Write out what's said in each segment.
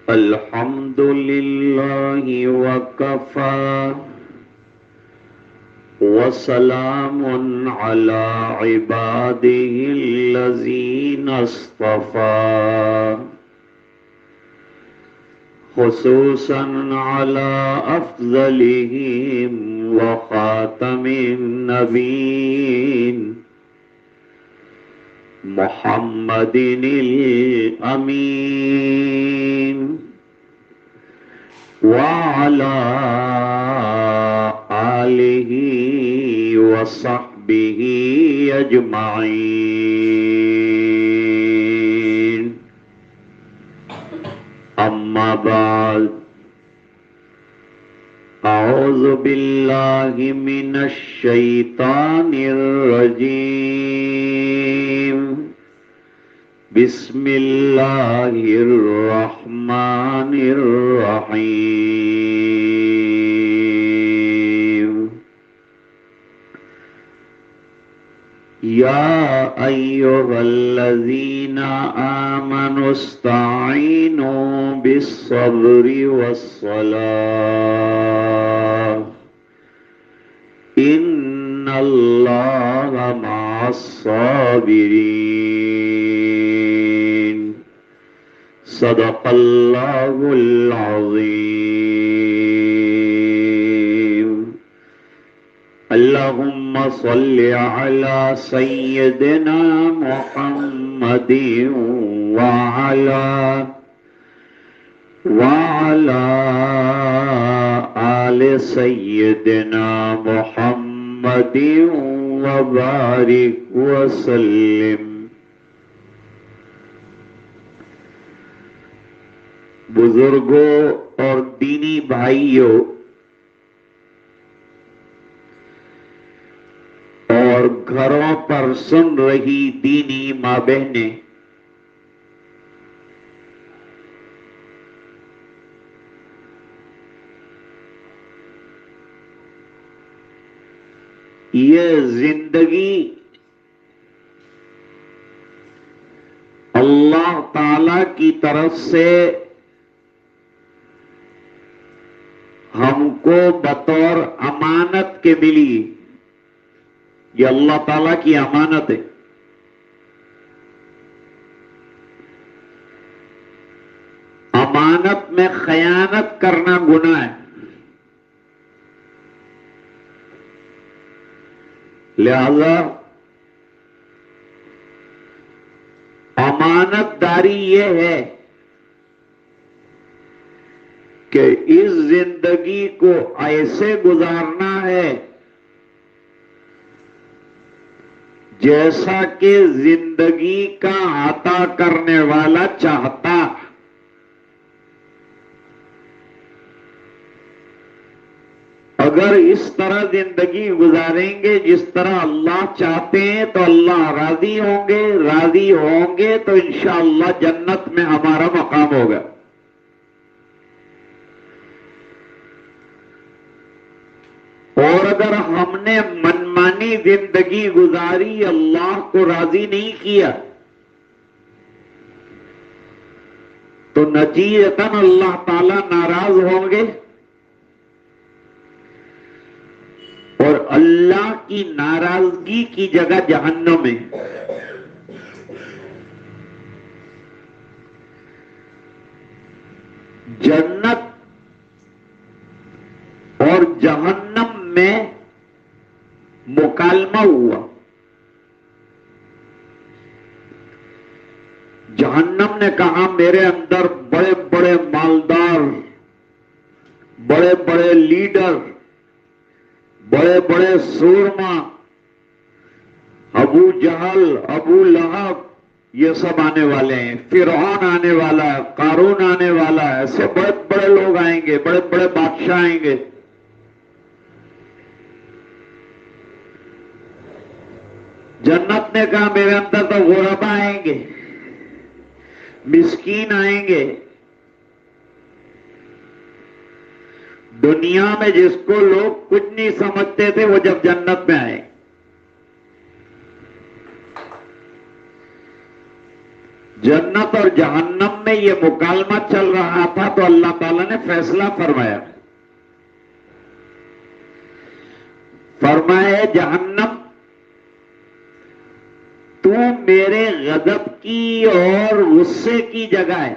الحمد لله وكفى وسلام على عباده الذين اصطفى خصوصا على أفضلهم وخاتم النبيين محمد الأمين وعلى آله وصحبه أجمعين. أما بعد، أعوذ بالله من الشيطان الرجيم. بسم الله الرحمن الرحيم. يا أيها الذين آمنوا استعينوا بالصبر والصلاة إن الله مع الصابرين. صدق الله العظيم. اللهم صل على سيدنا محمد وعلى آل سيدنا محمد وبارك وسلم. بزرگوں اور دینی بھائیوں اور گھروں پر سن رہی دینی ماں بہنیں، یہ زندگی اللہ تعالی کی طرف سے ہم کو بطور امانت کے ملی. یہ اللہ تعالیٰ کی امانت ہے. امانت میں خیانت کرنا گناہ ہے. لہذا امانت داری یہ ہے کہ اس زندگی کو ایسے گزارنا ہے جیسا کہ زندگی کا عطا کرنے والا چاہتا. اگر اس طرح زندگی گزاریں گے جس طرح اللہ چاہتے ہیں تو اللہ راضی ہوں گے تو انشاءاللہ جنت میں ہمارا مقام ہوگا. اور اگر ہم نے منمانی زندگی گزاری، اللہ کو راضی نہیں کیا، تو نتیجتاً اللہ تعالی ناراض ہوں گے اور اللہ کی ناراضگی کی جگہ جہنم ہے. جنت اور جہنم میں مکالمہ ہوا. جہنم نے کہا میرے اندر بڑے بڑے مالدار، بڑے بڑے لیڈر، بڑے بڑے سورما، ابو جہل، ابو لہب، یہ سب آنے والے ہیں. فرعون آنے والا ہے، قارون آنے والا ہے. ایسے بڑے بڑے لوگ آئیں گے، بڑے بڑے بادشاہ آئیں گے. جنت نے کہا میرے اندر تو غربا آئیں گے، مسکین آئیں گے. دنیا میں جس کو لوگ کچھ نہیں سمجھتے تھے وہ جب جنت میں آئے. جنت اور جہنم میں یہ مکالمہ چل رہا تھا تو اللہ تعالیٰ نے فیصلہ فرمایا، فرمایا جہنم تو میرے غضب کی اور غصے کی جگہ ہے،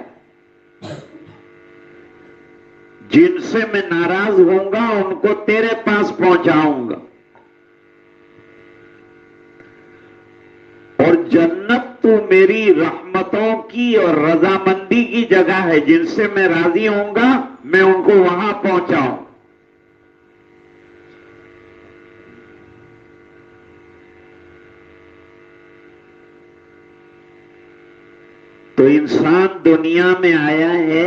جن سے میں ناراض ہوں گا ان کو تیرے پاس پہنچاؤں گا، اور جنت تو میری رحمتوں کی اور رضامندی کی جگہ ہے، جن سے میں راضی ہوں گا میں ان کو وہاں پہنچاؤں۔ تو انسان دنیا میں آیا ہے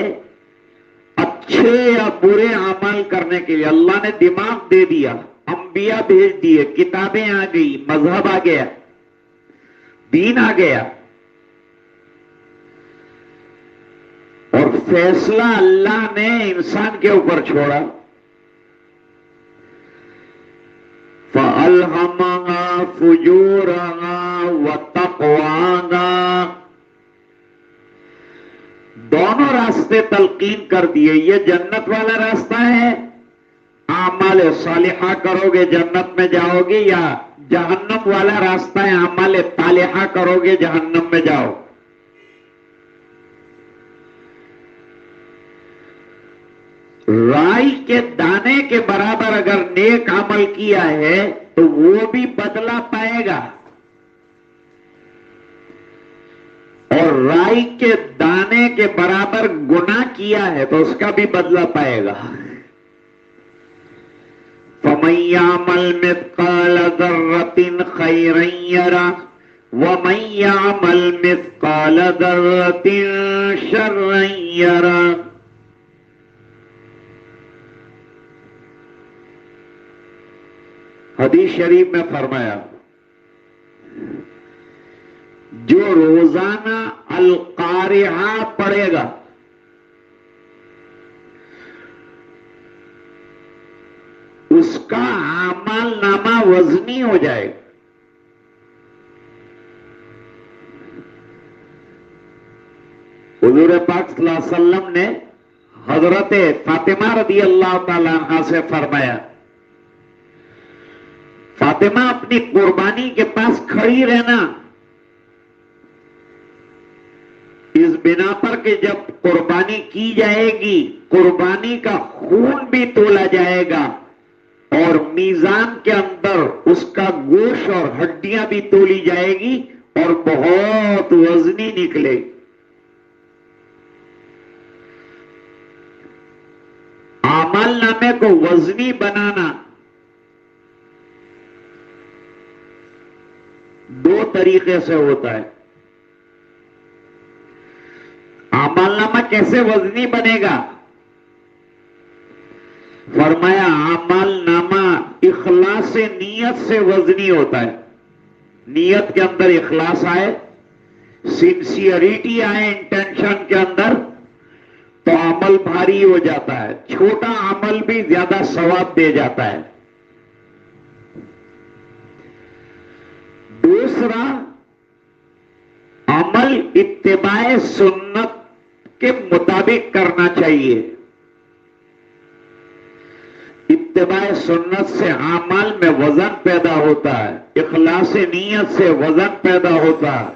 اچھے یا برے عمل کرنے کے لیے۔ اللہ نے دماغ دے دیا، انبیاء بھیج دیے، کتابیں آ گئی، مذہب آ گیا، دین آ گیا، اور فیصلہ اللہ نے انسان کے اوپر چھوڑا۔ فَأَلْهَمَهَا فُجُورَهَا وَتَقْوَاهَا، دونوں راستے تلقین کر دیے۔ یہ جنت والا راستہ ہے، اعمال صالحہ کرو گے جنت میں جاؤ گے، یا جہنم والا راستہ ہے، اعمال طالحہ کرو گے جہنم میں جاؤ۔ رائی کے دانے کے برابر اگر نیک عمل کیا ہے تو وہ بھی بدلہ پائے گا، اور رائی کے دانے کے برابر گناہ کیا ہے تو اس کا بھی بدلہ پائے گا۔ فَمَن يَعْمَلْ مِثْقَالَ ذَرَّةٍ خَيْرًا يَرَهُ وَمَن يَعْمَلْ مِثْقَالَ ذَرَّةٍ شَرًّا يَرَهُ۔ حدیث شریف میں فرمایا، جو روزانہ القارعہ پڑھے گا اس کا اعمال نامہ وزنی ہو جائے گا۔ حضور پاک صلی اللہ علیہ وسلم نے حضرت فاطمہ رضی اللہ تعالی عنہا سے فرمایا، فاطمہ اپنی قربانی کے پاس کھڑی رہنا، اس بنا پر کہ جب قربانی کی جائے گی قربانی کا خون بھی تولا جائے گا اور میزان کے اندر اس کا گوشت اور ہڈیاں بھی تولی جائے گی اور بہت وزنی نکلے گی۔ اعمال نامے کو وزنی بنانا دو طریقے سے ہوتا ہے۔ اعمال نامہ کیسے وزنی بنے گا؟ فرمایا اعمال نامہ اخلاص نیت سے وزنی ہوتا ہے۔ نیت کے اندر اخلاص آئے، سنسیئریٹی آئے انٹینشن کے اندر تو عمل بھاری ہو جاتا ہے، چھوٹا عمل بھی زیادہ ثواب دے جاتا ہے۔ دوسرا، عمل اتباع سنت کے مطابق کرنا چاہیے۔ اتباع سنت سے اعمال میں وزن پیدا ہوتا ہے، اخلاص نیت سے وزن پیدا ہوتا ہے۔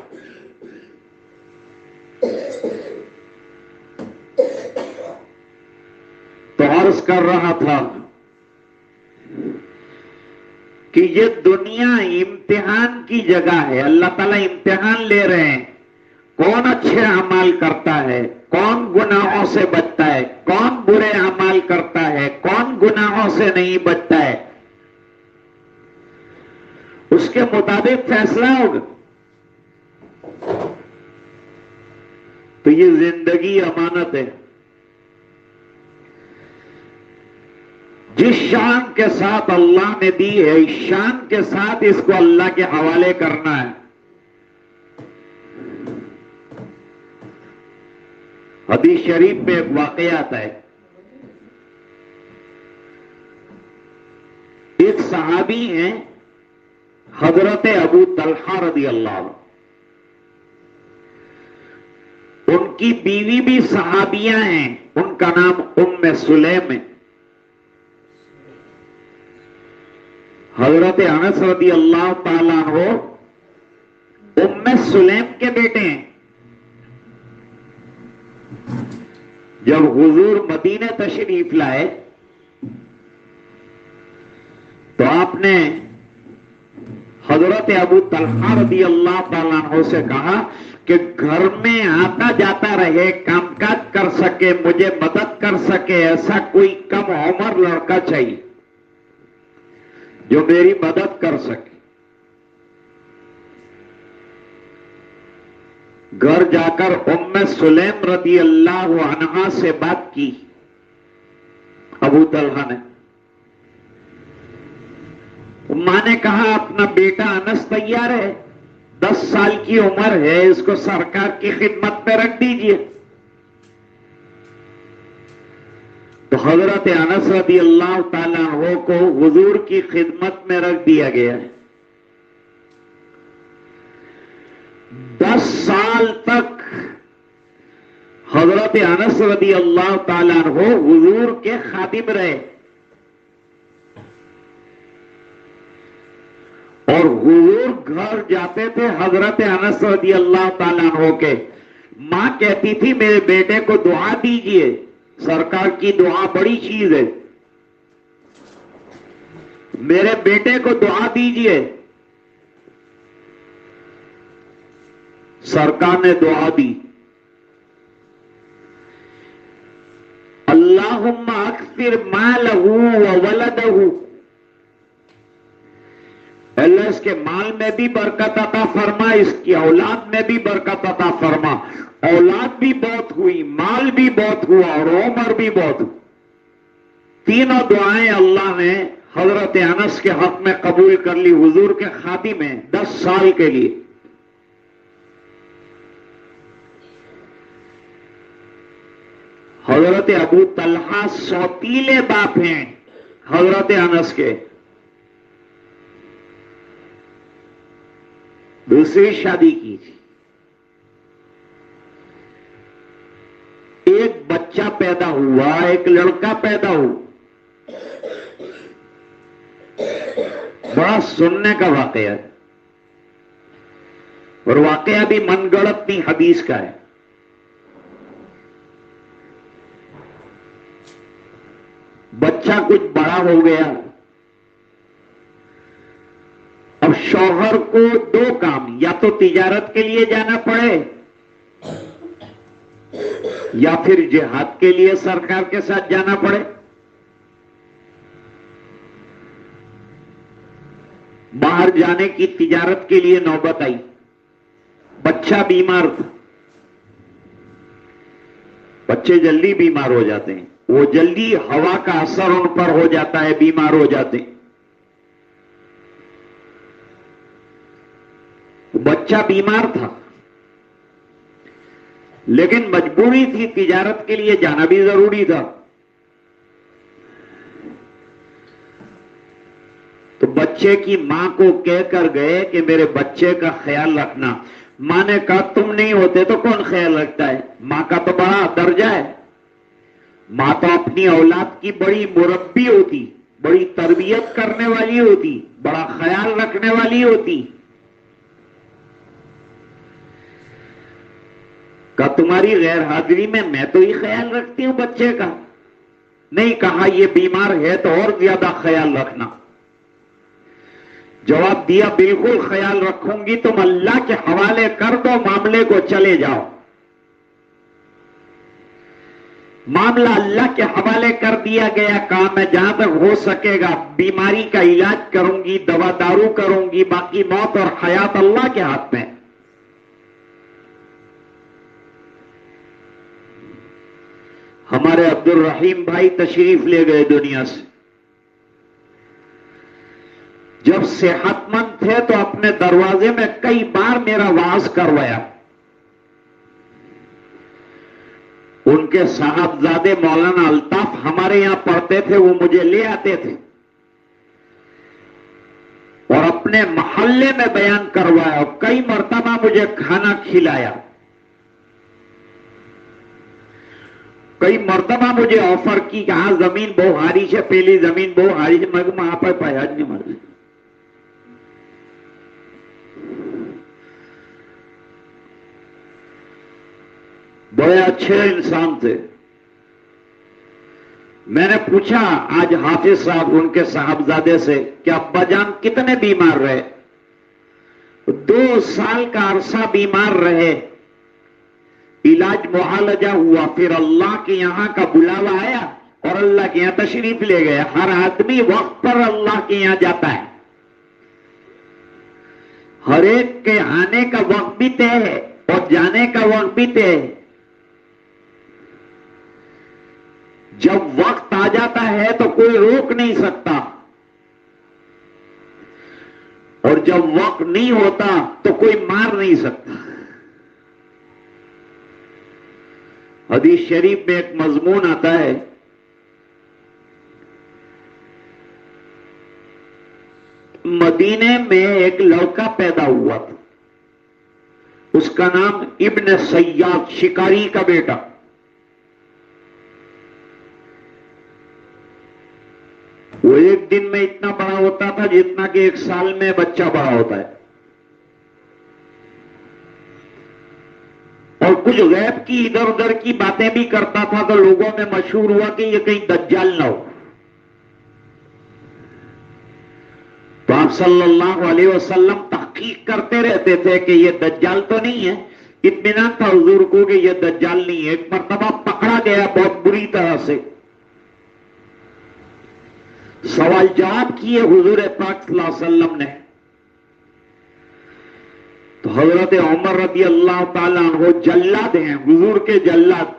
تو عرض کر رہا تھا کہ یہ دنیا امتحان کی جگہ ہے، اللہ تعالیٰ امتحان لے رہے ہیں، کون اچھے اعمال کرتا ہے، کون گناہوں سے بچتا ہے، کون برے اعمال کرتا ہے، کون گناہوں سے نہیں بچتا ہے، اس کے مطابق فیصلہ ہوگا۔ تو یہ زندگی امانت ہے، جس شان کے ساتھ اللہ نے دی ہے اس شان کے ساتھ اس کو اللہ کے حوالے کرنا ہے۔ حدیث شریف میں ایک واقعہ آتا ہے، ایک صحابی ہیں حضرت ابو طلحہ رضی اللہ عنہ، ان کی بیوی بھی صحابیہ ہیں، ان کا نام ام سلیم ہے۔ حضرت انس رضی اللہ تعالیٰ عنہ ام سلیم کے بیٹے ہیں۔ جب حضور مدینہ تشریف لائے تو آپ نے حضرت ابو طلحہ رضی اللہ تعالیٰ عنہ سے کہا کہ گھر میں آتا جاتا رہے، کام کاج کر سکے، مجھے مدد کر سکے، ایسا کوئی کم عمر لڑکا چاہیے جو میری مدد کر سکے۔ گھر جا کر ام سلیم رضی اللہ عنہا سے بات کی ابو طلحہ نے۔ ماں نے کہا اپنا بیٹا انس تیار ہے، 10 سال کی عمر ہے، اس کو سرکار کی خدمت میں رکھ دیجئے۔ تو حضرت انس رضی اللہ تعالیٰ عنہ کو حضور کی خدمت میں رکھ دیا گیا ہے۔ 10 سال تک حضرت انس رضی اللہ تعالیٰ عنہ حضور کے خادم رہے، اور حضور گھر جاتے تھے حضرت انس رضی اللہ تعالیٰ عنہ کے، ماں کہتی تھی میرے بیٹے کو دعا دیجئے، سرکار کی دعا بڑی چیز ہے، میرے بیٹے کو دعا دیجئے۔ سرکار نے دعا دی، اللہم اکثر مالہ وولدہ، اللہ اس کے مال میں بھی برکت عطا فرما، اس کی اولاد میں بھی برکت عطا فرما۔ اولاد بھی بہت ہوئی، مال بھی بہت ہوا، اور عمر بھی بہت ہوئی۔ تینوں دعائیں اللہ نے حضرت انس کے حق میں قبول کر لی، حضور کے خادم ہیں 10 سال کے لیے۔ حضرت ابو طلحہ سوتیلے باپ ہیں حضرت انس کے، دوسری شادی کی تھی، ایک بچہ پیدا ہوا، ایک لڑکا پیدا ہوا، بڑا سننے کا واقعہ ہے، اور واقعہ بھی من گڑت نہیں، حدیث کا ہے۔ بچہ کچھ بڑا ہو گیا، اب شوہر کو 2 کام، یا تو تجارت کے لیے جانا پڑے یا پھر جہاد کے لیے سرکار کے ساتھ جانا پڑے۔ باہر جانے کی تجارت کے لیے نوبت آئی، بچہ بیمار تھا، بچے جلدی بیمار ہو جاتے ہیں، وہ جلدی ہوا کا اثر ان پر ہو جاتا ہے، بیمار ہو جاتے ہیں۔ بچہ بیمار تھا لیکن مجبوری تھی، تجارت کے لیے جانا بھی ضروری تھا، تو بچے کی ماں کو کہہ کر گئے کہ میرے بچے کا خیال رکھنا۔ ماں نے کہا تم نہیں ہوتے تو کون خیال رکھتا ہے، ماں کا تو بڑا درجہ ہے، ماں تو اپنی اولاد کی بڑی مربی ہوتی، بڑی تربیت کرنے والی ہوتی، بڑا خیال رکھنے والی ہوتی۔ کہا تمہاری غیر حاضری میں تو ہی خیال رکھتی ہوں بچے کا؟ نہیں، کہا یہ بیمار ہے تو اور زیادہ خیال رکھنا۔ جواب دیا بالکل خیال رکھوں گی، تم اللہ کے حوالے کر دو معاملے کو، چلے جاؤ۔ معاملہ اللہ کے حوالے کر دیا گیا، کہا میں جہاں تک ہو سکے گا بیماری کا علاج کروں گی، دوا دارو کروں گی، باقی موت اور حیات اللہ کے ہاتھ میں۔ ہمارے عبد الرحیم بھائی تشریف لے گئے دنیا سے، جب صحت مند تھے تو اپنے دروازے میں کئی بار میرا وعظ کروایا۔ ان کے صاحبزادے مولانا الطاف ہمارے یہاں پڑھتے تھے، وہ مجھے لے آتے تھے اور اپنے محلے میں بیان کروایا، اور کئی مرتبہ مجھے کھانا کھلایا۔ کئی مرتبہ مجھے آفر کی کہ ہاں زمین بہو ہاری ہے، پہلی زمین بہو ہاری ہے، میں کہ وہاں پر پیاج نہیں مر بڑے اچھے انسان تھے. میں نے پوچھا آج حافظ صاحب ان کے صاحبزادے سے کہ ابا جان کتنے بیمار رہے؟ 2 سال کا عرصہ بیمار رہے، علاج معالجہ ہوا، پھر اللہ کے یہاں کا بلاوا آیا اور اللہ کے یہاں تشریف لے گئے. ہر آدمی وقت پر اللہ کے یہاں جاتا ہے، ہر ایک کے آنے کا وقت بھی طے ہے اور جانے کا وقت بھی طے ہے. جب وقت آ جاتا ہے تو کوئی روک نہیں سکتا، اور جب وقت نہیں ہوتا تو کوئی مار نہیں سکتا. حدیث شریف میں ایک مضمون آتا ہے، مدینے میں ایک لڑکا پیدا ہوا تھا، اس کا نام ابن سیاد، شکاری کا بیٹا. وہ ایک دن میں اتنا بڑا ہوتا تھا جتنا کہ 1 سال میں بچہ بڑا ہوتا ہے، اور کچھ غیب کی ادھر ادھر کی باتیں بھی کرتا تھا. تو لوگوں میں مشہور ہوا کہ یہ کہیں دجال نہ ہو. تو آپ صلی اللہ علیہ وسلم تحقیق کرتے رہتے تھے کہ یہ دجال تو نہیں ہے. اطمینان تھا حضور کو کہ یہ دجال نہیں ہے. ایک مرتبہ پکڑا گیا بہت بری طرح سے، سوال جواب کیے حضور پاک صلی اللہ علیہ وسلم نے. تو حضرت عمر رضی اللہ تعالیٰ عنہ جلاد ہیں، حضور کے جلاد.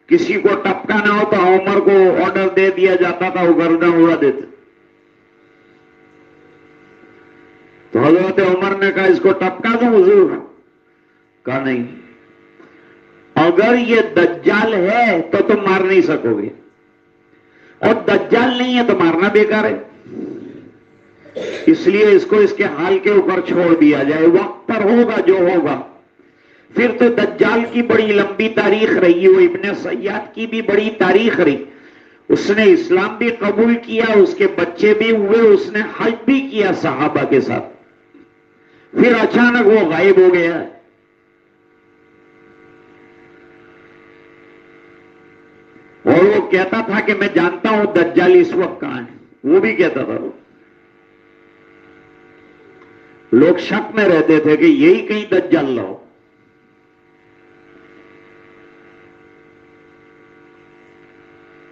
کسی کو ٹپکانا ہو تو عمر کو آرڈر دے دیا جاتا تھا، وہ گردن اڑا دیتے. تو حضرت عمر نے کہا اس کو ٹپکا دوں حضور؟ کہا نہیں، اگر یہ دجال ہے تو تم مار نہیں سکو گے، اور دجال نہیں ہے تو مارنا بیکار ہے. اس لیے اس کو اس کے حال کے اوپر چھوڑ دیا جائے، وقت پر ہوگا جو ہوگا. پھر تو دجال کی بڑی لمبی تاریخ رہی، وہ ابن سیاد کی بھی بڑی تاریخ رہی. اس نے اسلام بھی قبول کیا، اس کے بچے بھی ہوئے، اس نے حج بھی کیا صحابہ کے ساتھ. پھر اچانک وہ غائب ہو گیا. اور وہ کہتا تھا کہ میں جانتا ہوں دجال اس وقت کہاں ہے، وہ بھی کہتا تھا. لوگ شک میں رہتے تھے کہ یہی کہیں دجال نہ ہو.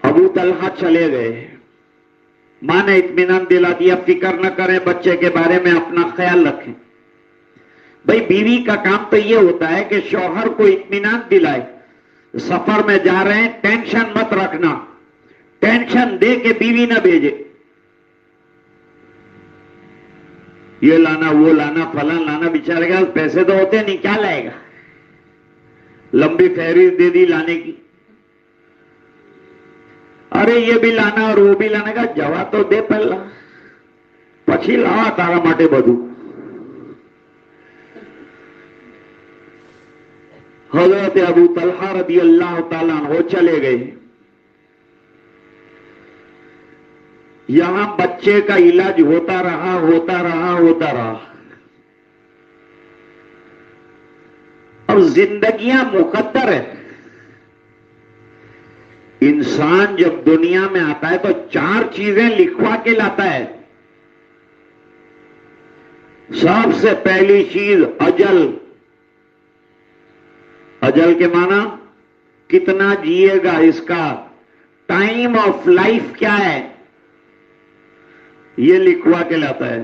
ابو طلحہ چلے گئے، ماں نے اطمینان دلا دیا فکر نہ کریں، بچے کے بارے میں اپنا خیال رکھیں. بھائی بیوی کا کام تو یہ ہوتا ہے کہ شوہر کو اطمینان دلائے. سفر میں جا رہے ہیں ٹینشن مت رکھنا، ٹینشن دے کے بیوی نہ بھیجے، یہ لانا وہ لانا فلاں لانا. بیچارے گا پیسے تو ہوتے نہیں، کیا لائے گا؟ لمبی فہرست دے دی لانے کی، ارے یہ بھی لانا اور وہ بھی لانے کا. جوا تو دے پہلا، پچھی لاوا تارا ماٹے بدو. حضرت ابو طلحہ رضی اللہ تعالیٰ عنہ چلے گئے. یہاں بچے کا علاج ہوتا رہا ہوتا رہا ہوتا رہا. اب زندگیاں مقدر ہے. انسان جب دنیا میں آتا ہے تو 4 چیزیں لکھوا کے لاتا ہے. سب سے پہلی چیز اجل. اجل کے معنی کتنا جیے گا، اس کا ٹائم آف لائف کیا ہے، یہ لکھوا کے لاتا ہے.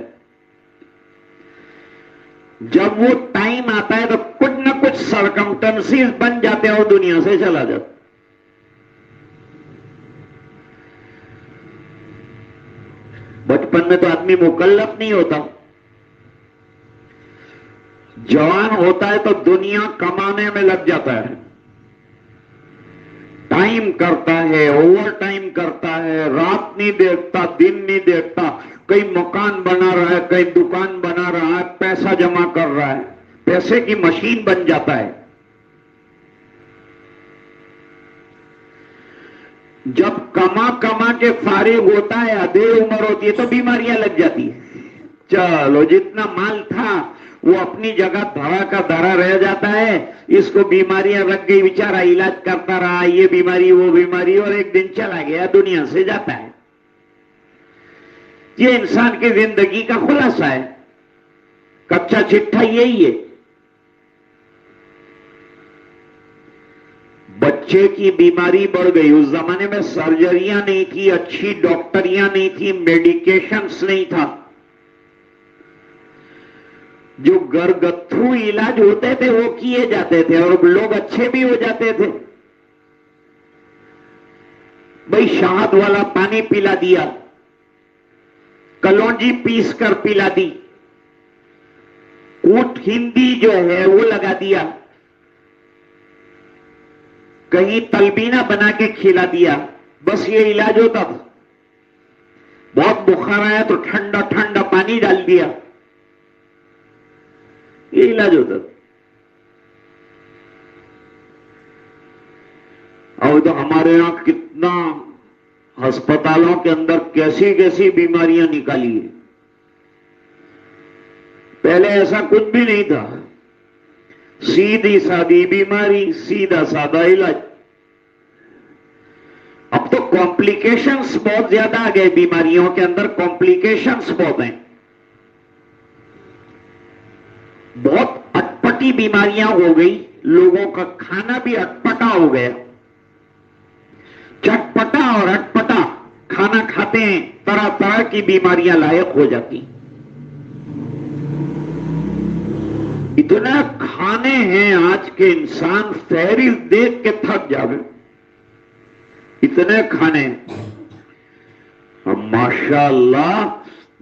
جب وہ ٹائم آتا ہے تو کچھ نہ کچھ سرکمٹنسز بن جاتے ہیں اور دنیا سے چلا جاتا. بچپن میں تو آدمی مکلف نہیں ہوتا، جوان ہوتا ہے تو دنیا کمانے میں لگ جاتا ہے، ٹائم کرتا ہے، اوور ٹائم کرتا ہے، رات نہیں دیکھتا دن نہیں دیکھتا، کئی مکان بنا رہا ہے کئی دکان بنا رہا ہے، پیسہ جمع کر رہا ہے، پیسے کی مشین بن جاتا ہے. جب کما کما کے فارغ ہوتا ہے، ادھیڑ عمر ہوتی ہے تو بیماریاں لگ جاتی ہیں. چلو جتنا مال تھا وہ اپنی جگہ دھڑا کا دھڑا رہ جاتا ہے، اس کو بیماریاں لگ گئی، بیچارہ علاج کرتا رہا، یہ بیماری وہ بیماری، اور ایک دن چلا گیا، دنیا سے جاتا ہے. یہ انسان کی زندگی کا خلاصہ ہے، کچا چٹھا یہی ہے. بچے کی بیماری بڑھ گئی. اس زمانے میں سرجریاں نہیں تھی، اچھی ڈاکٹریاں نہیں تھی، میڈیکیشنز نہیں تھا. جو گھرگتھو علاج ہوتے تھے وہ کیے جاتے تھے اور لوگ اچھے بھی ہو جاتے تھے. بھئی شہد والا پانی پلا دیا، کلونجی پیس کر پلا دی، کوٹ ہندی جو ہے وہ لگا دیا، کہیں تلبینہ بنا کے کھلا دیا، بس یہ علاج ہوتا تھا. بہت بخار آیا تو ٹھنڈا ٹھنڈا پانی ڈال دیا، یہ علاج ہوتا تھا. اب تو ہمارے یہاں کتنا ہسپتالوں کے اندر کیسی کیسی بیماریاں نکالی ہیں. پہلے ایسا کچھ بھی نہیں تھا، سیدھی سادی بیماری، سیدھا سادہ علاج. اب تو کمپلیکیشنز بہت زیادہ آ گئے، بیماریوں کے اندر کمپلیکیشنز بہت ہیں، بہت اٹپٹی بیماریاں ہو گئی. لوگوں کا کھانا بھی اٹپٹا ہو گیا، چٹپٹا اور اٹپٹا کھانا کھاتے ہیں، طرح طرح کی بیماریاں لاحق ہو جاتی. اتنا کھانے ہیں آج کے انسان فہرست دیکھ کے تھک جاوے، اتنے کھانے. ماشاء اللہ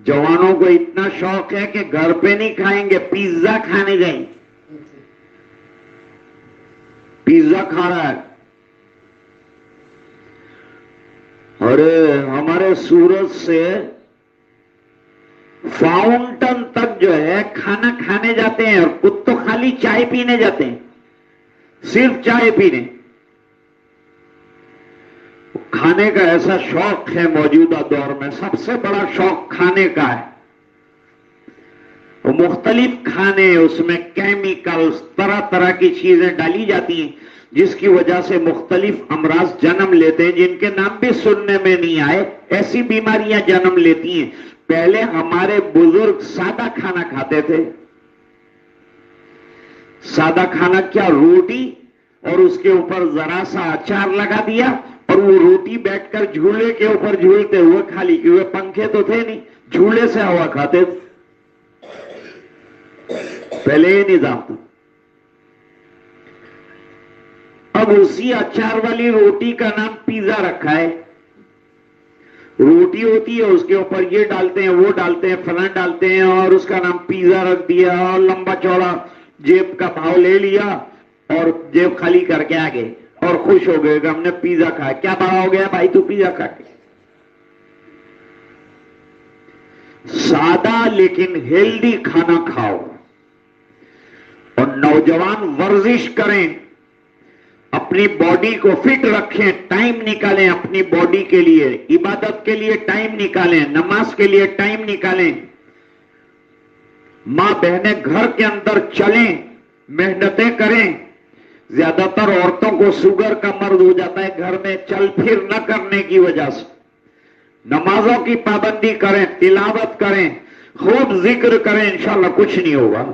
جوانوں کو اتنا شوق ہے کہ گھر پہ نہیں کھائیں گے، پیزا کھانے جائیں. پیزا کھا رہا ہے. ارے ہمارے سورت سے فاؤنٹن تک جو ہے کھانا کھانے جاتے ہیں، اور خود تو خالی چائے پینے جاتے ہیں، صرف چائے پینے. کھانے کا ایسا شوق ہے موجودہ دور میں، سب سے بڑا شوق کھانے کا ہے. مختلف کھانے، اس میں کیمیکلز، طرح طرح کی چیزیں ڈالی جاتی ہیں، جس کی وجہ سے مختلف امراض جنم لیتے ہیں جن کے نام بھی سننے میں نہیں آئے. ایسی بیماریاں جنم لیتی ہیں. پہلے ہمارے بزرگ سادہ کھانا کھاتے تھے. سادہ کھانا کیا؟ روٹی اور اس کے اوپر ذرا سا اچار لگا دیا، اور وہ روٹی بیٹھ کر جھولے کے اوپر جھولتے ہوئے کھا لی، کیونکہ پنکھے تو تھے نہیں، جھولے سے ہوا کھاتے تھے. پہلے یہ نظام تھا. اب اسی اچار والی روٹی کا نام پیزا رکھا ہے. روٹی ہوتی ہے، اس کے اوپر یہ ڈالتے ہیں، وہ ڈالتے ہیں، فلاں ڈالتے ہیں، اور اس کا نام پیزا رکھ دیا، اور لمبا چوڑا جیب کا بھاؤ لے لیا اور جیب خالی کر کے آگے، اور خوش ہو گئے کہ ہم نے پیزا کھایا. کیا بڑا ہو گیا بھائی تو پیزا کھا کے؟ سادہ لیکن ہیلدی کھانا کھاؤ، اور نوجوان ورزش کریں، اپنی باڈی کو فٹ رکھیں، ٹائم نکالیں اپنی باڈی کے لیے، عبادت کے لیے ٹائم نکالیں، نماز کے لیے ٹائم نکالیں. ماں بہنیں گھر کے اندر چلیں، محنتیں کریں. زیادہ تر عورتوں کو شوگر کا مرض ہو جاتا ہے گھر میں چل پھر نہ کرنے کی وجہ سے. نمازوں کی پابندی کریں، تلاوت کریں، خوب ذکر کریں، انشاءاللہ کچھ نہیں ہوگا.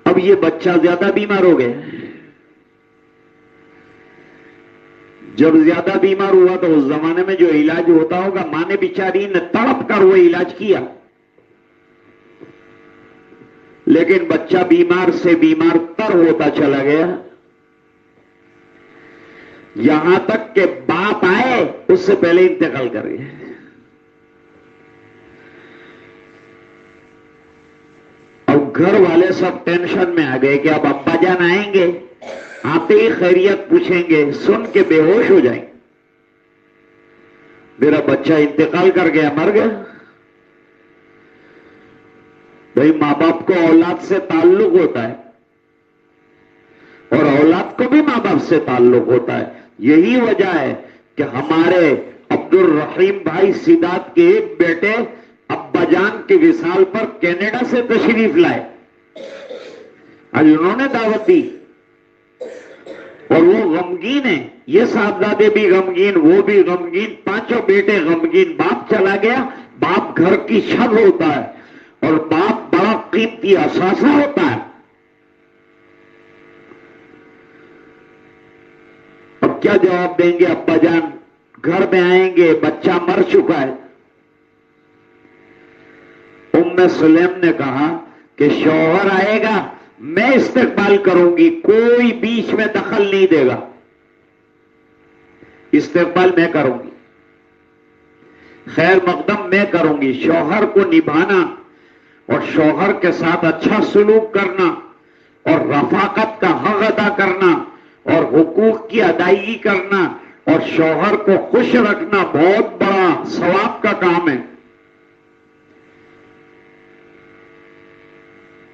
اب یہ بچہ زیادہ بیمار ہو گیا. جب زیادہ بیمار ہوا تو اس زمانے میں جو علاج ہوتا ہوگا، ماں نے بیچاری نے تڑپ کر وہ علاج کیا، لیکن بچہ بیمار سے بیمار تر ہوتا چلا گیا، یہاں تک کہ باپ آئے اس سے پہلے انتقال کر گئے. اب گھر والے سب ٹینشن میں آ گئے کہ اب ابا جان آئیں گے، آتے ہی خیریت پوچھیں گے، سن کے بے ہوش ہو جائیں. میرا بچہ انتقال کر گیا، مر گیا. بھائی ماں باپ کو اولاد سے تعلق ہوتا ہے. کو بھی ماں باپ سے تعلق ہوتا ہے. یہی وجہ ہے کہ ہمارے عبد الرحیم بھائی سیدات کے ایک بیٹے ابا جان کے وصال پر کینیڈا سے تشریف لائے. آج انہوں نے دعوت دی اور وہ غمگین ہیں. یہ صاحبزادے بھی غمگین, وہ بھی غمگین, پانچوں بیٹے غمگین. باپ چلا گیا. باپ گھر کی چھت ہوتا ہے اور باپ بڑا قیمتی اثاثہ ہوتا ہے. اب کیا جواب دیں گے ابا جان؟ گھر میں آئیں گے, بچہ مر چکا ہے. ام سلیم نے کہا کہ شوہر آئے گا, میں استقبال کروں گی, کوئی بیچ میں دخل نہیں دے گا, استقبال میں کروں گی, خیر مقدم میں کروں گی. شوہر کو نبھانا اور شوہر کے ساتھ اچھا سلوک کرنا اور رفاقت کا حق ادا کرنا اور حقوق کی ادائیگی کرنا اور شوہر کو خوش رکھنا بہت بڑا ثواب کا کام ہے.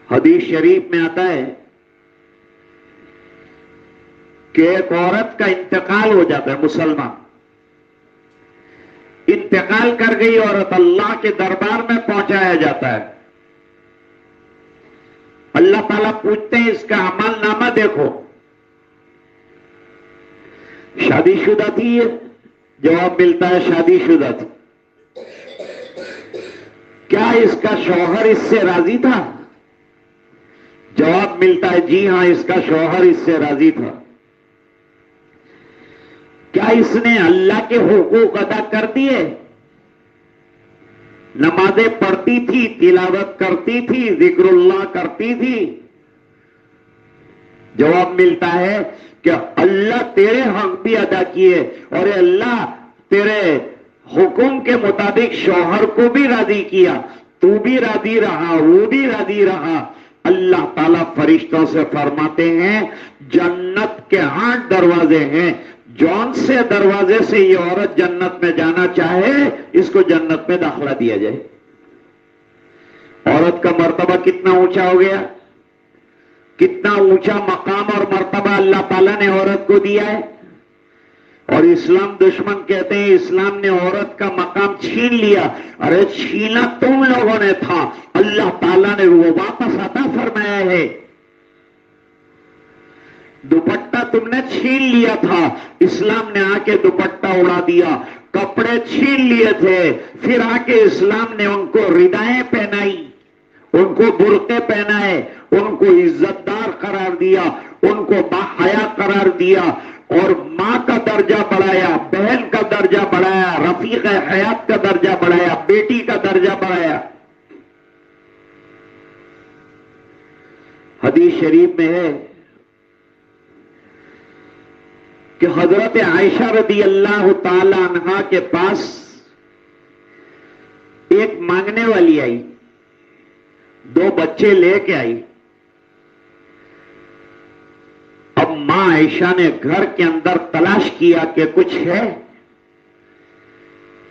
حدیث شریف میں آتا ہے کہ ایک عورت کا انتقال ہو جاتا ہے, مسلمان انتقال کر گئی عورت, اللہ کے دربار میں پہنچایا جاتا ہے. اللہ تعالیٰ پوچھتے ہیں اس کا عمل نامہ دیکھو. شادی شدہ تھی یہ؟ جواب ملتا ہے شادی شدہ تھی. کیا اس کا شوہر اس سے راضی تھا؟ جواب ملتا ہے جی ہاں, اس کا شوہر اس سے راضی تھا. کیا اس نے اللہ کے حقوق ادا کر دیے؟ نمازیں پڑھتی تھی, تلاوت کرتی تھی, ذکر اللہ کرتی تھی. جواب ملتا ہے کہ اللہ تیرے حق بھی ادا کیے اور اے اللہ تیرے حکم کے مطابق شوہر کو بھی راضی کیا, تو بھی راضی رہا, وہ بھی راضی رہا. اللہ تعالیٰ فرشتوں سے فرماتے ہیں جنت کے 8 دروازے ہیں, جون سے دروازے سے یہ عورت جنت میں جانا چاہے اس کو جنت میں داخلہ دیا جائے. عورت کا مرتبہ کتنا اونچا ہو گیا, کتنا اونچا مقام اور مرتبہ اللہ تعالیٰ نے عورت کو دیا ہے. اور اسلام دشمن کہتے ہیں اسلام نے عورت کا مقام چھین لیا. ارے چھینا تم لوگوں نے تھا, اللہ تعالیٰ نے وہ واپس عطا فرمایا ہے. دوپٹہ تم نے چھین لیا تھا, اسلام نے آ کے دوپٹہ اڑا دیا. کپڑے چھین لیے تھے, پھر آ کے اسلام نے ان کو ردائیں پہنائی, ان کو برقعے پہنائے, ان کو عزت دار قرار دیا, ان کو باحیا قرار دیا اور ماں کا درجہ بڑھایا, بہن کا درجہ بڑھایا, رفیق حیات کا درجہ بڑھایا, بیٹی کا درجہ بڑھایا. حدیث شریف میں ہے کہ حضرت عائشہ رضی اللہ تعالی عنہا کے پاس ایک مانگنے والی آئی, 2 بچے لے کے آئی. اب ماں عائشہ نے گھر کے اندر تلاش کیا کہ کچھ ہے.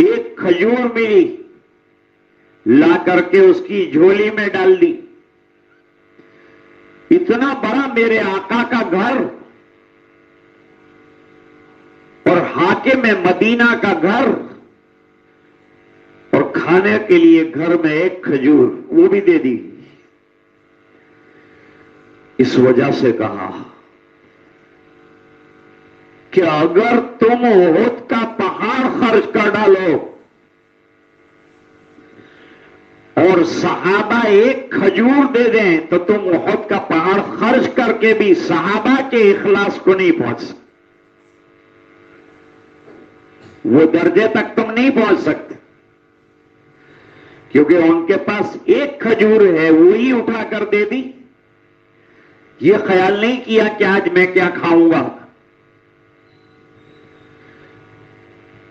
ایک کھجور ملی, لا کر کے اس کی جھولی میں ڈال دی. اتنا بڑا میرے آقا کا گھر اور حاکم مدینہ کا گھر اور کھانے کے لیے گھر میں ایک کھجور, وہ بھی دے دی. اس وجہ سے کہا کہ اگر تم احد کا پہاڑ خرچ کر ڈالو اور صحابہ ایک کھجور دے دیں تو تم احد کا پہاڑ خرچ کر کے بھی صحابہ کے اخلاص کو نہیں پہنچ سکتے. وہ درجے تک تم نہیں پہنچ سکتے کیونکہ ان کے پاس ایک کھجور ہے, وہی اٹھا کر دے دی. یہ خیال نہیں کیا کہ آج میں کیا کھاؤں گا.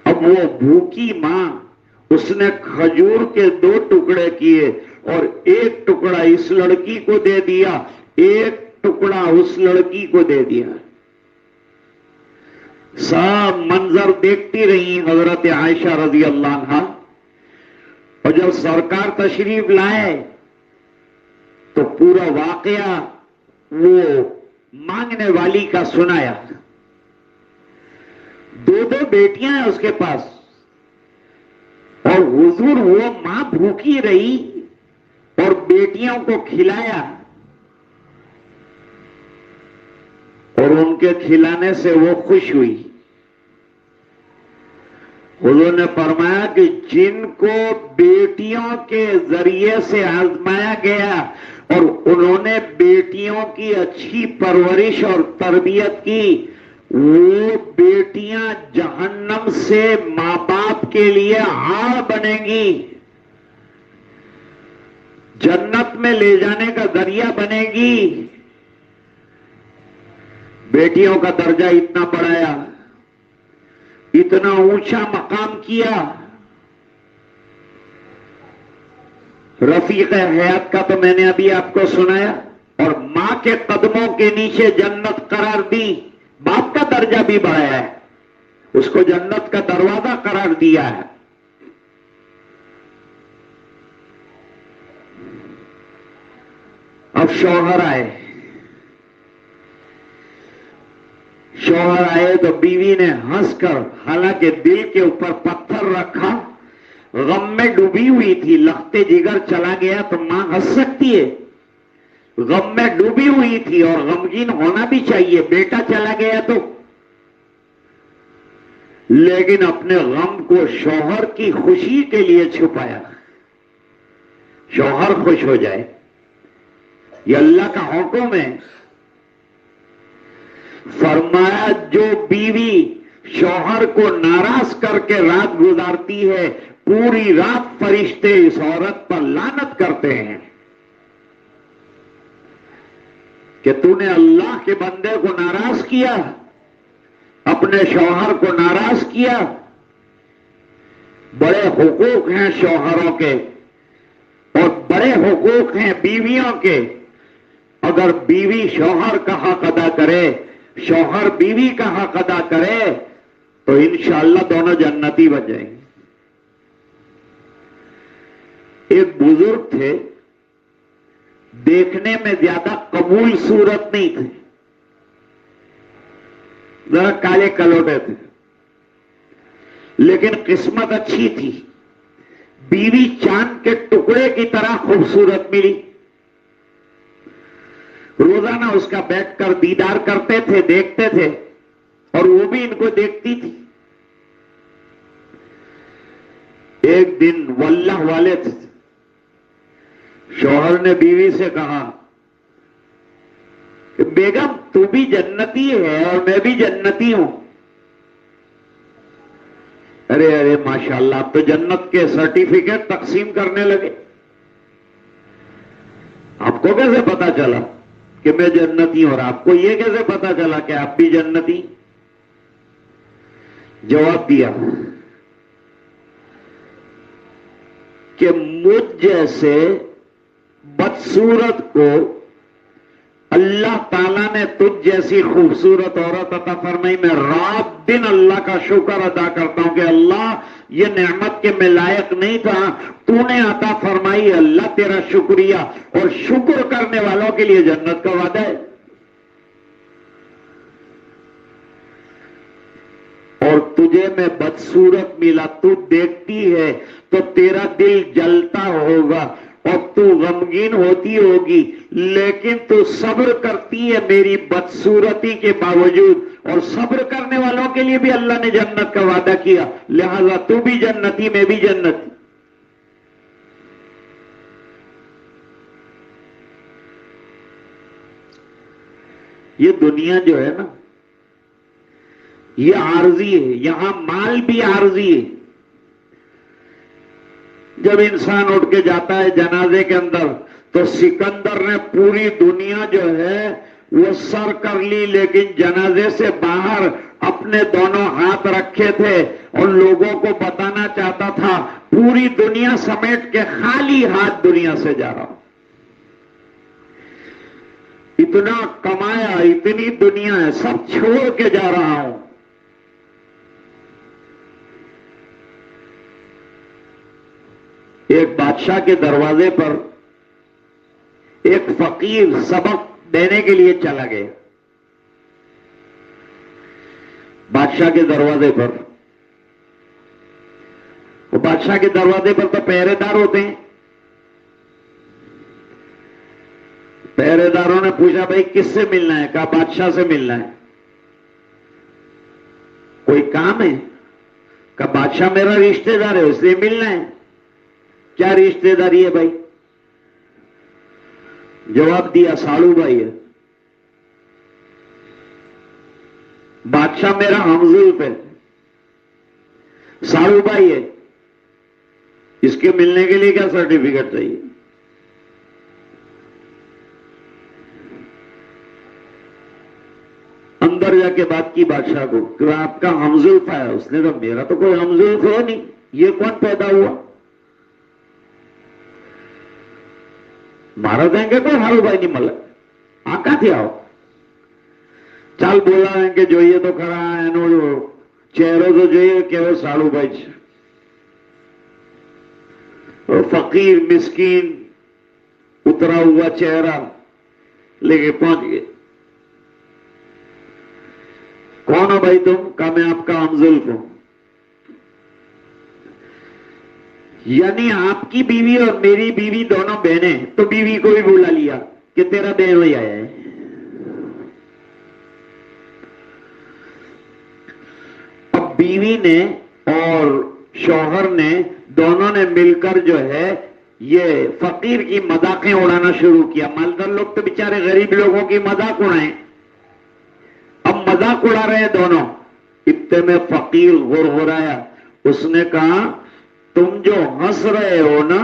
اب وہ بھوکی ماں, اس نے کھجور کے 2 ٹکڑے کیے اور ایک ٹکڑا اس لڑکی کو دے دیا, ایک ٹکڑا اس لڑکی کو دے دیا. سب منظر دیکھتی رہی حضرت عائشہ رضی اللہ عنہا. اور جب سرکار تشریف لائے تو پورا واقعہ وہ مانگنے والی کا سنایا. دو بیٹیاں ہیں اس کے پاس, اور حضور وہ ماں بھوکی رہی اور بیٹیوں کو کھلایا, اور ان کے کھلانے سے وہ خوش ہوئی. حضور نے فرمایا کہ جن کو بیٹیوں کے ذریعے سے آزمایا گیا اور انہوں نے بیٹیوں کی اچھی پرورش اور تربیت کی, وہ بیٹیاں جہنم سے ماں باپ کے لیے ہار بنیں گی, جنت میں لے جانے کا ذریعہ بنے گی. بیٹیوں کا درجہ اتنا بڑھایا, اتنا اونچا مقام کیا. رفیق حیات کا تو میں نے ابھی آپ کو سنایا, اور ماں کے قدموں کے نیچے جنت قرار دی. باپ کا درجہ بھی بڑھایا ہے, اس کو جنت کا دروازہ قرار دیا ہے. اب شوہر آئے تو بیوی نے ہنس کر, حالانکہ دل کے اوپر پتھر رکھا, غم میں ڈوبی ہوئی تھی, لختے جگر چلا گیا تو ماں ہنس سکتی ہے؟ غم میں ڈوبی ہوئی تھی اور غمگین ہونا بھی چاہیے, بیٹا چلا گیا تو. لیکن اپنے غم کو شوہر کی خوشی کے لیے چھپایا, شوہر خوش ہو جائے. یہ اللہ کا حکم ہے. فرمایا جو بیوی شوہر کو ناراض کر کے رات گزارتی ہے, پوری رات فرشتے اس عورت پر لعنت کرتے ہیں کہ تو نے اللہ کے بندے کو ناراض کیا, اپنے شوہر کو ناراض کیا. بڑے حقوق ہیں شوہروں کے اور بڑے حقوق ہیں بیویوں کے. اگر بیوی شوہر کا حق ادا کرے, شوہر بیوی کا حق ادا کرے, تو انشاءاللہ دونوں جنتی بن جائیں گے. ایک بزرگ تھے, دیکھنے میں زیادہ قبول صورت نہیں تھے, ذرا کالے کلوٹے تھے, لیکن قسمت اچھی تھی. بیوی چاند کے ٹکڑے کی طرح خوبصورت ملی. روزانہ اس کا بیٹھ کر دیدار کرتے تھے, دیکھتے تھے, اور وہ بھی ان کو دیکھتی تھی. ایک دن واللہ والے تھے, شوہر نے بیوی سے کہا کہ بیگم تو بھی جنتی ہے اور میں بھی جنتی ہوں. ارے ماشاءاللہ, آپ تو جنت کے سرٹیفکیٹ تقسیم کرنے لگے. آپ کو کیسے پتا چلا کہ میں جنتی ہوں, اور آپ کو یہ کیسے پتا چلا کہ آپ بھی جنتی؟ جواب دیا کہ مجھ جیسے بدصورت کو اللہ تعالیٰ نے تجھ جیسی خوبصورت عورت عطا فرمائی. میں رات دن اللہ کا شکر ادا کرتا ہوں کہ اللہ یہ نعمت کے میں لائق نہیں تھا, تو نے عطا فرمائی. اللہ تیرا شکریہ, اور شکر کرنے والوں کے لیے جنت کا وعدہ ہے. اور تجھے میں بدصورت ملا, تو دیکھتی ہے تو تیرا دل جلتا ہوگا اور تو غمگین ہوتی ہوگی, لیکن تو صبر کرتی ہے میری بدصورتی کے باوجود, اور صبر کرنے والوں کے لیے بھی اللہ نے جنت کا وعدہ کیا. لہذا تو بھی جنتی, میں بھی جنتی. یہ دنیا جو ہے نا, یہ عارضی ہے, یہاں مال بھی عارضی ہے. جب انسان اٹھ کے جاتا ہے جنازے کے اندر تو سکندر نے پوری دنیا جو ہے وہ سر کر لی, لیکن جنازے سے باہر اپنے دونوں ہاتھ رکھے تھے اور لوگوں کو بتانا چاہتا تھا پوری دنیا سمیٹ کے خالی ہاتھ دنیا سے جا رہا ہوں. اتنا کمایا, اتنی دنیا ہے, سب چھوڑ کے جا رہا ہوں. ایک بادشاہ کے دروازے پر ایک فقیر سبق دینے کے لیے چلا گیا. بادشاہ کے دروازے پر. وہ بادشاہ کے دروازے پر تو پہرے دار ہوتے ہیں. پہرے داروں نے پوچھا بھائی کس سے ملنا ہے؟ کہا بادشاہ سے ملنا ہے. کوئی کام ہے؟ کہا بادشاہ میرا رشتہ دار ہے اس لیے ملنا ہے. کیا رشتہ داری ہے بھائی؟ جواب دیا ساڑو بھائی ہے. بادشاہ میرا ہمزلف ہے، ساڑو بھائی ہے، اس کے ملنے کے لیے کیا سرٹیفکیٹ چاہیے؟ اندر جا کے بات کی بادشاہ کو کہ آپ کا ہمزلف ہے. اس نے کہا میرا تو کوئی ہمزلف ہے نہیں، یہ کون پیدا ہوا؟ مارا دیں گے کوئی ہارو بھائی نہیں ملک آکا تھی آؤ چال بولا ہے کہ જોઈએ તો ખરા એનો ચહેરો તો જોઈએ કેવો સાળુ ભાઈ છે. فقیر مسکین اترا ہوا چہرہ لے کے پہنچ گئے. کون ہو بھائی تم؟ کہا میں آپ کا ہمزلف ہوں. یعنی آپ کی بیوی اور میری بیوی دونوں بہنیں، تو بیوی کو بھی بلا لیا کہ تیرا بہن وہی آیا ہے. اب بیوی نے اور شوہر نے دونوں نے مل کر جو ہے یہ فقیر کی مذاقیں اڑانا شروع کیا. مالدار لوگ تو بیچارے غریب لوگوں کی مذاق اڑائیں. اب مذاق اڑا رہے ہیں دونوں. اتنے میں فقیر غرغرایا. اس نے کہا تم جو ہنس رہے ہو نا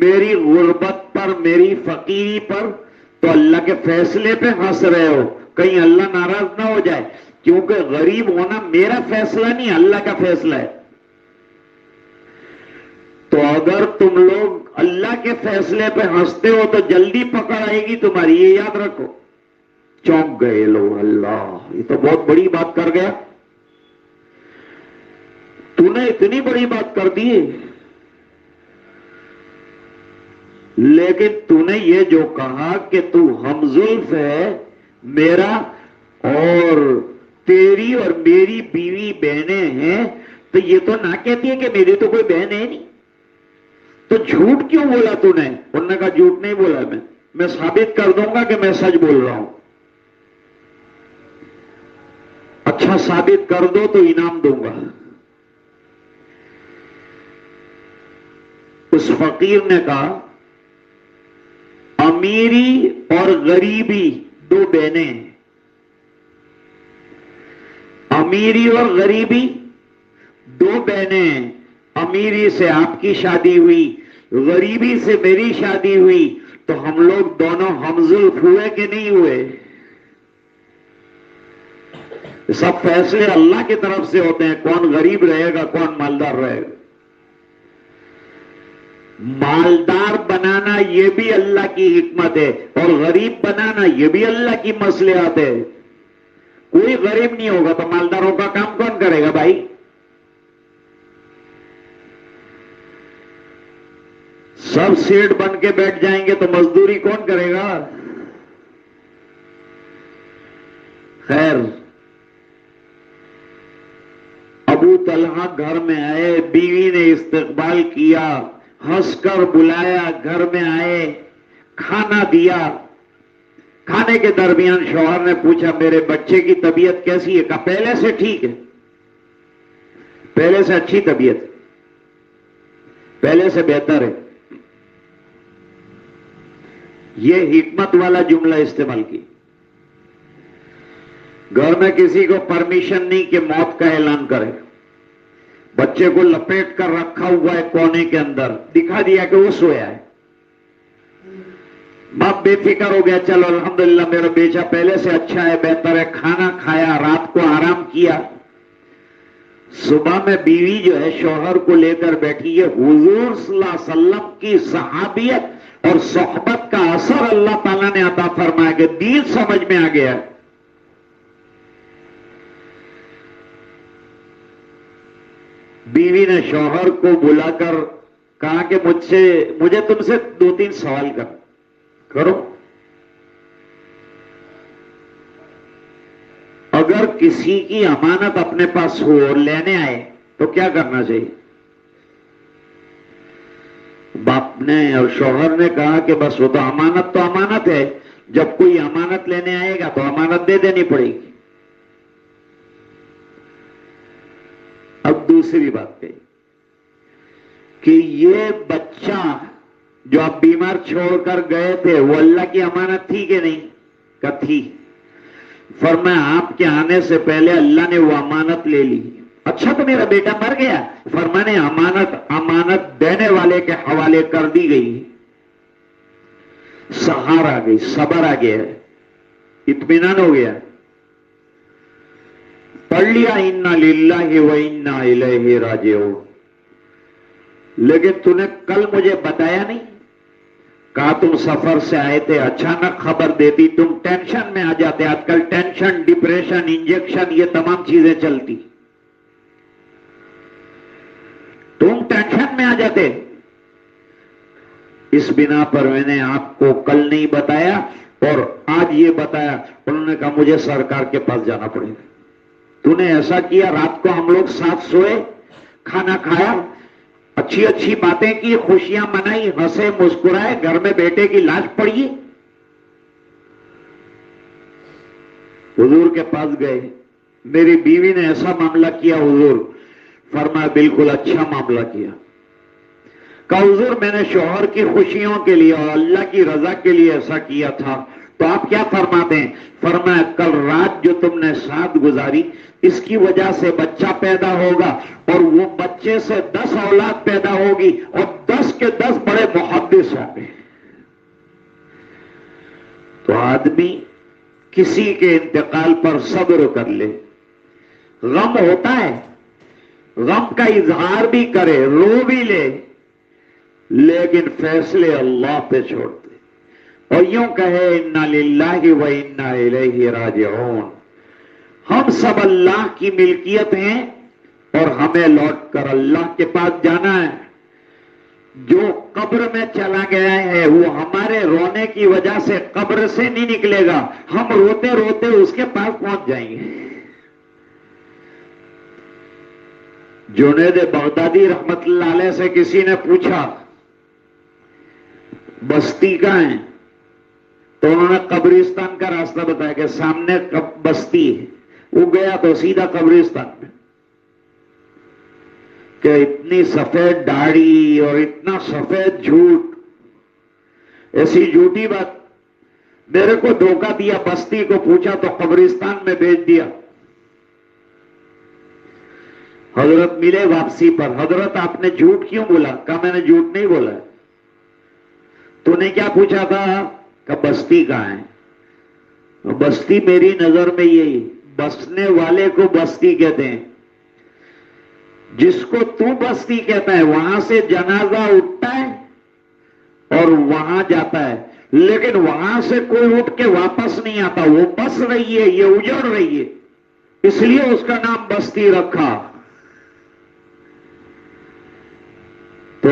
میری غربت پر، میری فقیری پر، تو اللہ کے فیصلے پہ ہنس رہے ہو. کہیں اللہ ناراض نہ ہو جائے، کیونکہ غریب ہونا میرا فیصلہ نہیں اللہ کا فیصلہ ہے. تو اگر تم لوگ اللہ کے فیصلے پہ ہنستے ہو تو جلدی پکڑ آئے گی تمہاری، یہ یاد رکھو. چونک گئے لوگ. اللہ یہ تو بہت بڑی بات کر گیا. تو نے اتنی بڑی بات کر دی، لیکن تو نے یہ جو کہا کہ تو ہمزلف ہے میرا اور تیری اور میری بیوی بہنیں ہیں، تو یہ تو نہ کہتی ہے کہ میری تو کوئی بہن ہے نہیں. تو جھوٹ کیوں بولا تو نے؟ انہوں نے کہا جھوٹ نہیں بولا میں ثابت کر دوں گا کہ میں سچ بول رہا ہوں. اچھا ثابت کر دو تو انعام دوں گا. اس فقیر نے کہا امیری اور غریبی دو بہنیں ہیں. امیری اور غریبی دو بہنیں ہیں. امیری سے آپ کی شادی ہوئی، غریبی سے میری شادی ہوئی، تو ہم لوگ دونوں ہمزلف ہوئے کہ نہیں ہوئے؟ سب فیصلے اللہ کی طرف سے ہوتے ہیں، کون غریب رہے گا کون مالدار رہے گا. مالدار بنانا یہ بھی اللہ کی حکمت ہے، اور غریب بنانا یہ بھی اللہ کی مصلحت ہے. کوئی غریب نہیں ہوگا تو مالداروں کا کام کون کرے گا بھائی؟ سب سیٹ بن کے بیٹھ جائیں گے تو مزدوری کون کرے گا؟ خیر، ابو طلحہ گھر میں آئے، بیوی نے استقبال کیا، ہنس کر بلایا، گھر میں آئے، کھانا دیا. کھانے کے درمیان شوہر نے پوچھا میرے بچے کی طبیعت کیسی ہے؟ کہا پہلے سے ٹھیک ہے، پہلے سے اچھی طبیعت ہے، پہلے سے بہتر ہے. یہ حکمت والا جملہ استعمال کی. گھر میں کسی کو پرمیشن نہیں کہ موت کا اعلان کرے. بچے کو لپیٹ کر رکھا ہوا ہے کونے کے اندر، دکھا دیا کہ وہ سویا ہے. باپ بے فکر ہو گیا، چلو الحمدللہ میرا بیٹا پہلے سے اچھا ہے، بہتر ہے. کھانا کھایا، رات کو آرام کیا. صبح میں بیوی جو ہے شوہر کو لے کر بیٹھی ہے. حضور صلی اللہ علیہ وسلم کی صحابیت اور صحبت کا اثر اللہ تعالیٰ نے عطا فرمایا کہ دین سمجھ میں آ گیا. بیوی نے شوہر کو بلا کر کہا کہ مجھے تم سے 2-3 سوال کرو. اگر اگر کسی کی امانت اپنے پاس ہو اور لینے آئے تو کیا کرنا چاہیے؟ باپ نے اور شوہر نے کہا کہ بس وہ تو امانت ہے، جب کوئی امانت لینے آئے گا تو امانت دے دینی پڑے گی۔ اب دوسری بات کہی کہ یہ بچہ جو آپ بیمار چھوڑ کر گئے تھے وہ اللہ کی امانت تھی کہ نہیں؟ کہ تھی۔ فرمایا آپ کے آنے سے پہلے اللہ نے وہ امانت لے لی۔ اچھا تو میرا بیٹا مر گیا، فرمانے امانت دینے والے کے حوالے کر دی گئی، سہار آ گئی، صبر آ گیا، اطمینان ہو گیا، پڑھ لیا انا للہ و انا الیہ راجعون۔ لیکن تو نے کل مجھے بتایا نہیں، کہا تم سفر سے آئے تھے، اچانک خبر دیتی تم ٹینشن میں آ جاتے۔ آج کل ٹینشن، ڈپریشن، انجیکشن، یہ تمام چیزیں چلتی، تم ٹینشن میں آ جاتے۔ اس بنا پر میں نے آپ کو کل نہیں بتایا اور آج یہ بتایا۔ انہوں نے کہا مجھے سرکار کے پاس جانا پڑے گا۔ تو نے ایسا کیا، رات کو ہم لوگ ساتھ سوئے، کھانا کھایا، اچھی اچھی باتیں کی، خوشیاں منائی، ہنسے مسکرائے، گھر میں بیٹے کی لاش پڑی، حضور کے پاس گئے، میری بیوی نے ایسا معاملہ کیا حضور، فرمایا بالکل اچھا معاملہ کیا۔ کہا حضور میں نے شوہر کی خوشیوں کے لیے اور اللہ کی رضا کے لیے ایسا کیا تھا، تو آپ کیا فرماتے ہیں؟ فرمایا کل رات جو تم نے ساتھ گزاری اس کی وجہ سے بچہ پیدا ہوگا اور وہ بچے سے 10 اولاد پیدا ہوگی اور 10 کے 10 بڑے محدث ہوں گے۔ تو آدمی کسی کے انتقال پر صبر کر لے، غم ہوتا ہے، غم کا اظہار بھی کرے، رو بھی لے، لیکن فیصلے اللہ پہ چھوڑ دے اور یوں کہے انا للہ و انا الیہ راجعون۔ ہم سب اللہ کی ملکیت ہیں اور ہمیں لوٹ کر اللہ کے پاس جانا ہے۔ جو قبر میں چلا گیا ہے وہ ہمارے رونے کی وجہ سے قبر سے نہیں نکلے گا، ہم روتے روتے اس کے پاس پہنچ جائیں گے۔ جنید بغدادی رحمت اللہ علیہ سے کسی نے پوچھا بستی کہاں ہے، تو انہوں نے قبرستان کا راستہ بتایا کہ سامنے بستی ہے۔ وہ گیا تو سیدھا قبرستان میں، کہ اتنی سفید داڑھی اور اتنا سفید جھوٹ، ایسی جھوٹی بات، میرے کو دھوکہ دیا، بستی کو پوچھا تو قبرستان میں بھیج دیا۔ حضرت ملے واپسی پر، حضرت آپ نے جھوٹ کیوں بولا؟ کہا میں نے جھوٹ نہیں بولا۔ تو نے کیا پوچھا تھا؟ کہ بستی کہاں ہے؟ بستی میری نظر میں یہی، بسنے والے کو بستی کہتے ہیں، جس کو تو بستی کہتا ہے وہاں سے جنازہ اٹھتا ہے اور وہاں جاتا ہے، لیکن وہاں سے کوئی اٹھ کے واپس نہیں آتا، وہ بس رہی ہے، یہ اجڑ رہی ہے، اس لیے اس کا نام بستی رکھا۔ تو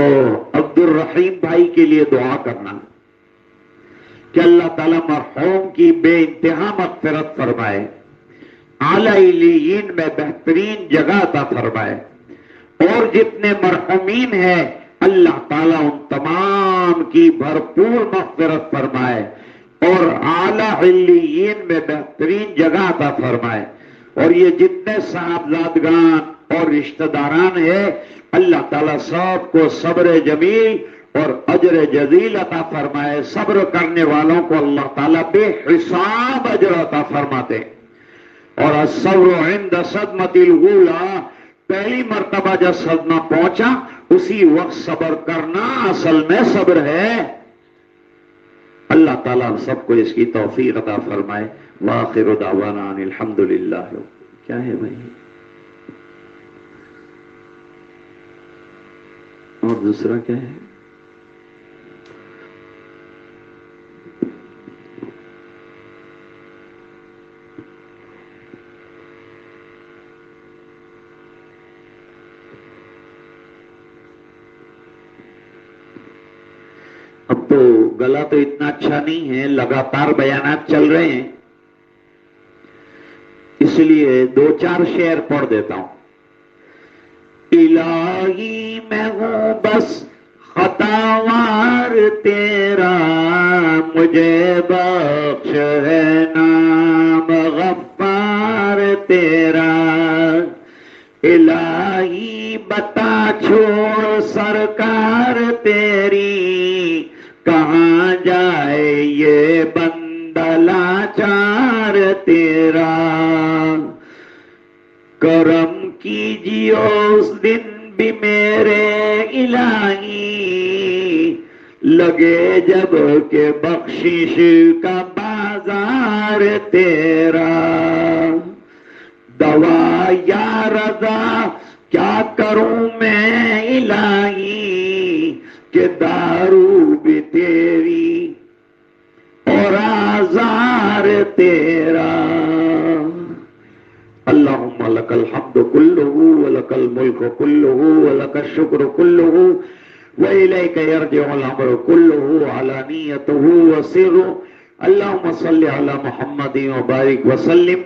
عبد الرحیم بھائی کے لیے دعا کرنا کہ اللہ تعالیٰ مرحوم کی بے انتہا مغفرت فرمائے، اعلی علیین میں بہترین جگہ عطا فرمائے، اور جتنے مرحومین ہیں اللہ تعالیٰ ان تمام کی بھرپور مغفرت فرمائے اور اعلی علیین میں بہترین جگہ عطا فرمائے، اور یہ جتنے صاحبزادگان اور رشتہ داران ہیں اللہ تعالیٰ سب کو صبر جمیل اور اجر جزیل عطا فرمائے۔ صبر کرنے والوں کو اللہ تعالیٰ بے حساب اجر عطا فرماتے۔ اور الصبر عند صدمۃ الاولی، پہلی مرتبہ جب صدمہ پہنچا اسی وقت صبر کرنا اصل میں صبر ہے۔ اللہ تعالیٰ ہم سب کو اس کی توفیق عطا فرمائے۔ وآخر دعوانا ان الحمدللہ۔ کیا ہے بھائی؟ اور دوسرا کیا ہے؟ اب تو گلا تو اتنا اچھا نہیں ہے، لگاتار بیانات چل رہے ہیں، اس اس لیے 2-4 شعر پڑھ دیتا ہوں. الہی میں ہوں بس خطاوار تیرا، مجھے بخش ہے نام غفار تیرا. الہی بتا چھوڑ سرکار تیری، کہاں جائے یہ بندہ لاچار تیرا. کرم کیجیے اس دن بھی میرے الہی، لگے جب کہ بخشش کا بازار تیرا. دوا یا رضا کیا کروں میں الہی، کہ دارو بھی تیری اور آزار تیرا. اللہم لک الحمد کلہ ولک الملک کلہ ولک الشکر کلہ وإلیک یرجع الامر کلہ علانیتہ وسرہ. اللہم صل علی محمد وبارک وسلم.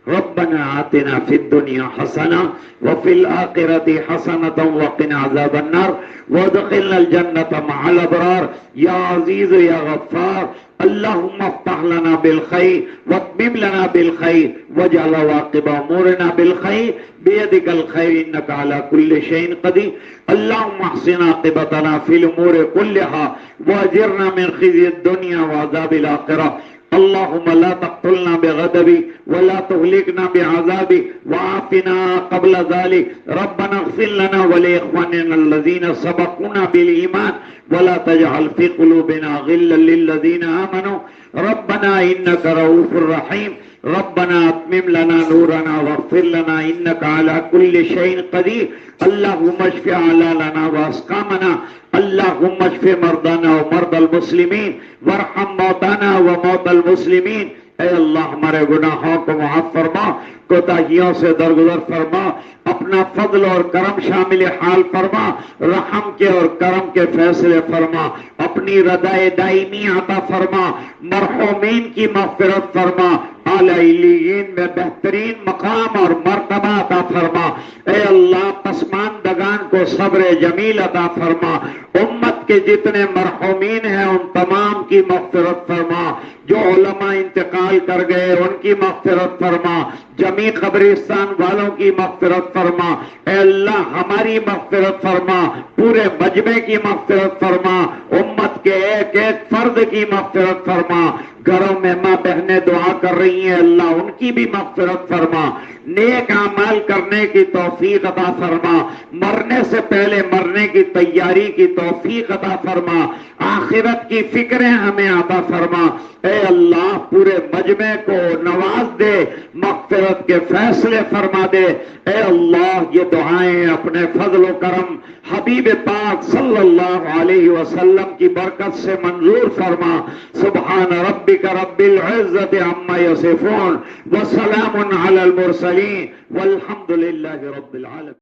ربنا آتنا فی الدنیا حسنہ وفی الآخرۃ حسنۃ وقنا عذاب النار وادخلنا الجنة مع الابرار. یا عزیز یا غفار، اللهم افتح لنا بالخير واتمم لنا بالخير واجعل عواقب امورنا بالخير بيدك الخير انك على كل شيء قدير. اللهم احسن عاقبتنا في الامور كلها واجرنا من خزي الدنيا وعذاب الاخره. اللهم لا تقتلنا بغضبي ولا تهلكنا بعذابي وعافنا قبل ذلك. ربنا اغفر لنا ولإخواننا الذين سبقونا بالإيمان ولا تجعل في قلوبنا غلا للذين آمنوا ربنا إنك رؤوف رحيم. ربنا اتمم لنا نورنا واغفر لنا انك على كل شيء قدير. اللهم اشف اعلالنا واسقامنا. اللهم اشف مرضانا ومرضى المسلمين وارحم موتانا وموتى المسلمين. اے اللہ ہمارے گناہوں کو معاف فرما، کوتاہیوں سے درگزر فرما، اپنا فضل اور کرم شامل حال فرما، رحم کے اور کرم کے فیصلے فرما، اپنی رضائے دائمی عطا فرما، مرحومین کی مغفرت فرما، اعلی علیین میں بہترین مقام اور مرتبہ عطا فرما. اے اللہ پسماندگان کو صبر جمیل عطا فرما. امت کے جتنے مرحومین ہیں ان تمام کی مغفرت فرما. جو علماء انتقال کر گئے ان کی مغفرت فرما. جمی قبرستان والوں کی مغفرت فرما. اے اللہ ہماری مغفرت فرما، پورے مجمع کی مغفرت فرما، امت کے ایک ایک فرد کی مغفرت فرما. گھروں میں ماں بہنیں دعا کر رہی ہیں، اللہ ان کی بھی مغفرت فرما. نیک اعمال کرنے کی توفیق عطا فرما. مرنے سے پہلے مرنے کی تیاری کی توفیق عطا فرما. آخرت کی فکریں ہمیں عطا فرما. اے اللہ پورے مجمع کو نواز دے، مغفرت کے فیصلے فرما دے. اے اللہ یہ دعائیں اپنے فضل و کرم حبیب پاک صلی اللہ علیہ وسلم کی برکت سے منظور فرما. سبحان ربک رب العزت عما یصفون وسلام علی المرسلین والحمد للہ رب العالمین.